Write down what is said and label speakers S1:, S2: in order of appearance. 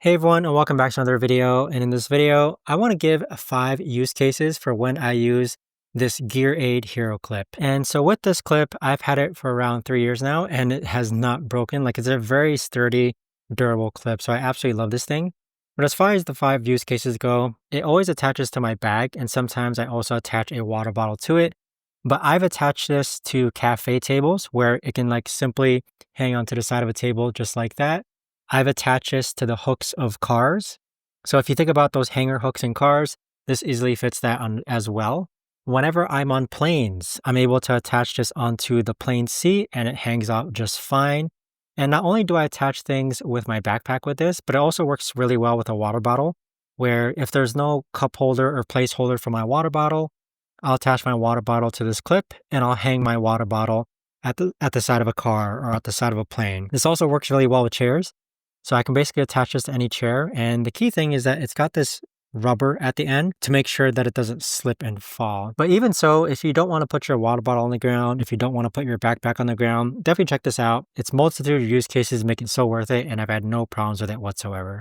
S1: Hey everyone, and welcome back to another video. And in this video, I want to give 5 use cases for when I use this GearAid Hero clip. And so with this clip, I've had it for around 3 years now, and it has not broken. Like, it's a very sturdy, durable clip. So I absolutely love this thing. But as far as the 5 use cases go, it always attaches to my bag, and sometimes I also attach a water bottle to it. But I've attached this to cafe tables where it can like simply hang onto the side of a table just like that. I've attached this to the hooks of cars. So if you think about those hanger hooks in cars, this easily fits that on as well. Whenever I'm on planes, I'm able to attach this onto the plane seat and it hangs out just fine. And not only do I attach things with my backpack with this, but it also works really well with a water bottle, where if there's no cup holder or placeholder for my water bottle, I'll attach my water bottle to this clip and I'll hang my water bottle at the side of a car or at the side of a plane. This also works really well with chairs. So I can basically attach this to any chair. And the key thing is that it's got this rubber at the end to make sure that it doesn't slip and fall. But even so, if you don't want to put your water bottle on the ground, if you don't want to put your backpack on the ground, definitely check this out. Its multitude of use cases make it so worth it, and I've had no problems with it whatsoever.